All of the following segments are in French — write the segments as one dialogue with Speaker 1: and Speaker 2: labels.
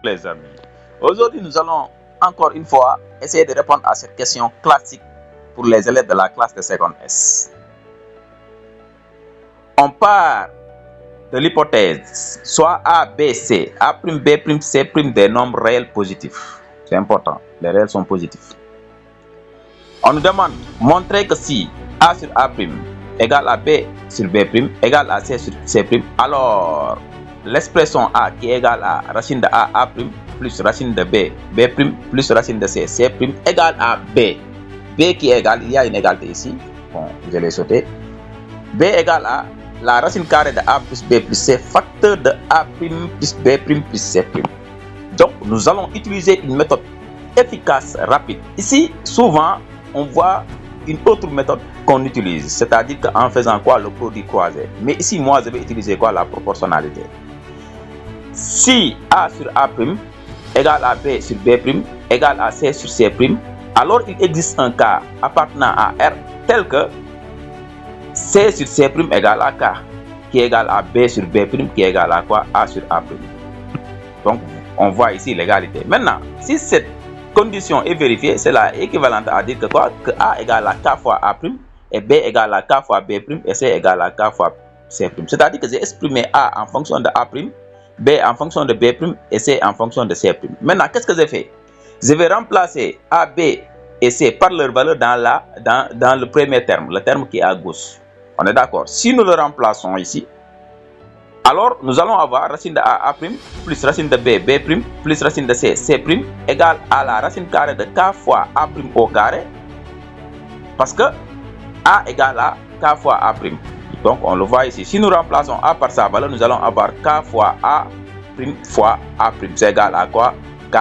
Speaker 1: Les amis, aujourd'hui nous allons encore une fois essayer de répondre à cette question classique pour les élèves de la classe de seconde S. On part de l'hypothèse soit A, B, C, A', B', C' des nombres réels positifs. C'est important, les réels sont positifs. On nous demande montrer que si A sur A' égale à B sur B' égale à C sur C', alors l'expression A qui est égale à racine de A' plus racine de B, B' plus racine de C, C' égale à B. B qui est égal, il y a une égalité ici, bon, je l'ai sauté. B égale à la racine carrée de A plus B plus C, facteur de A' plus B' plus C'. Donc, nous allons utiliser une méthode efficace, rapide. Ici, souvent, on voit une autre méthode qu'on utilise, c'est-à-dire qu'en faisant quoi, le produit croisé. Mais ici, moi, je vais utiliser quoi, la proportionnalité. Si A sur A' égale à B sur B' égale à C sur C', alors il existe un cas appartenant à R tel que C sur C' égale à K, qui est égal à B sur B' qui est égal à quoi, A sur A'. Donc, on voit ici l'égalité. Maintenant, si cette condition est vérifiée, c'est là équivalente à dire que quoi, que A égale à K fois A' et B égale à K fois B' et C égale à K fois C'. C'est-à-dire que j'ai exprimé A en fonction de A', B en fonction de B' et C en fonction de C'. Maintenant, qu'est-ce que j'ai fait? Je vais remplacer A, B et C par leur valeur dans le premier terme, le terme qui est à gauche. On est d'accord? Si nous le remplaçons ici, alors nous allons avoir racine de A, A' plus racine de B, B' plus racine de C, C' égale à la racine carrée de K fois A' au carré, parce que A égale à K fois A'. Donc on le voit ici. Si nous remplaçons A par sa valeur, nous allons avoir K fois A' fois A'. C'est égal à quoi? K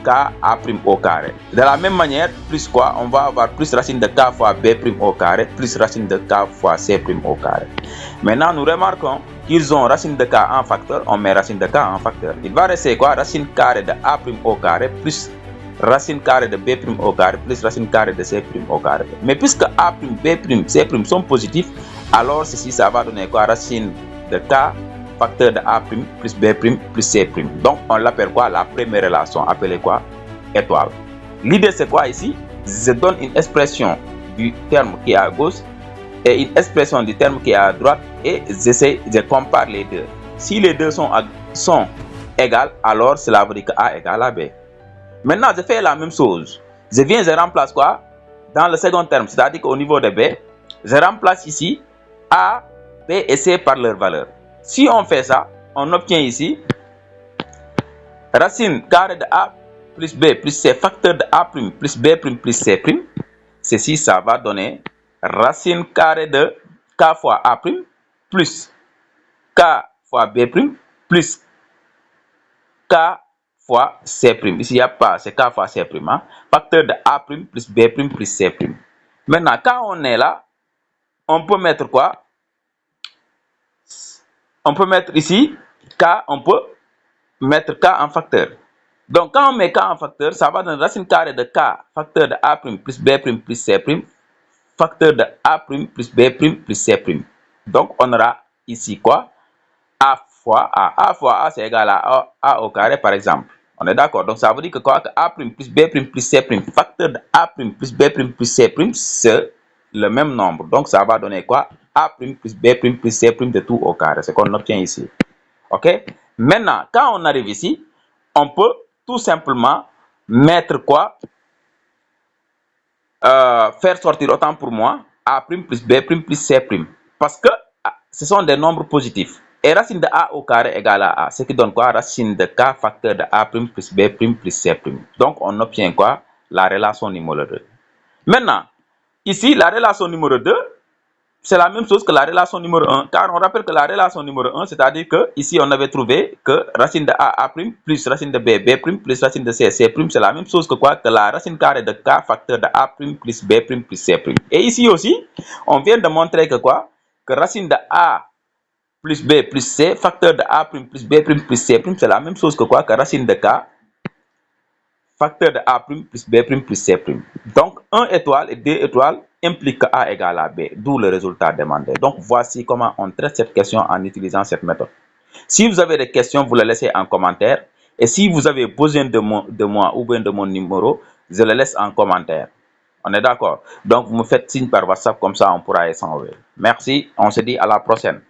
Speaker 1: A' au carré. De la même manière, plus quoi? On va avoir plus racine de K fois B' au carré, plus racine de K fois C' au carré. Maintenant, nous remarquons qu'ils ont racine de K en facteur, on met racine de K en facteur. Il va rester quoi? Racine carrée de A' au carré, plus racine carrée de B' au carré, plus racine carrée de C' au carré. Mais puisque A', B', C' sont positifs, alors ceci, ça va donner quoi? Racine de K facteur de A' plus B' plus C'. Donc, on l'appelle quoi? La première relation, appelée quoi? Étoile. L'idée, c'est quoi ici? Je donne une expression du terme qui est à gauche et une expression du terme qui est à droite et je compare les deux. Si les deux sont égales, alors cela veut dire que A égale à B. Maintenant, je fais la même chose. Je remplace quoi? Dans le second terme, c'est-à-dire qu'au niveau de B, je remplace ici A, B et C par leur valeur. Si on fait ça, on obtient ici racine carrée de A plus B plus C facteur de A' plus B' plus C'. Ceci, ça va donner racine carrée de K fois A' plus K fois B' plus K fois C'. Ici, il n'y a pas, c'est K fois C'. Hein? Facteur de A' plus B' plus C'. Maintenant, quand on est là, on peut mettre quoi? On peut mettre ici K, on peut mettre K en facteur. Donc, quand on met K en facteur, ça va donner racine carrée de K, facteur de A' plus B' plus C', facteur de A' plus B' plus C'. Donc, on aura ici quoi? A fois A. A fois A, c'est égal à A au carré, par exemple. On est d'accord? Donc, ça veut dire que quoi? Que A' plus B' plus C', facteur de A' plus B' plus C', c'est le même nombre. Donc, ça va donner quoi? A' plus B' plus C' de tout au carré. C'est ce qu'on obtient ici. OK? Maintenant, quand on arrive ici, on peut tout simplement mettre quoi? Faire sortir autant pour moi A' plus B' plus C'. Parce que ce sont des nombres positifs. Et racine de A au carré égale à A. Ce qui donne quoi? Racine de K facteur de A' plus B' plus C'. Donc, on obtient quoi? La relation numéro 2. Maintenant, ici, la relation numéro 2, c'est la même chose que la relation numéro 1, car on rappelle que la relation numéro 1, c'est-à-dire que ici on avait trouvé que racine de A, A' plus racine de B, B' plus racine de C, C', c'est la même chose que quoi? Que la racine carrée de K facteur de A' plus B' plus C'. Et ici aussi, on vient de montrer que quoi? Que racine de A plus B plus C, facteur de A' plus B' plus C', c'est la même chose que quoi? Que racine de K facteur de A' plus B' plus C'. Donc, 1 étoile et 2 étoiles implique que A égale à B, d'où le résultat demandé. Donc, voici comment on traite cette question en utilisant cette méthode. Si vous avez des questions, vous les laissez en commentaire. Et si vous avez besoin de moi ou bien de mon numéro, je le laisse en commentaire. On est d'accord? Donc, vous me faites signe par WhatsApp, comme ça on pourra échanger. Merci, on se dit à la prochaine.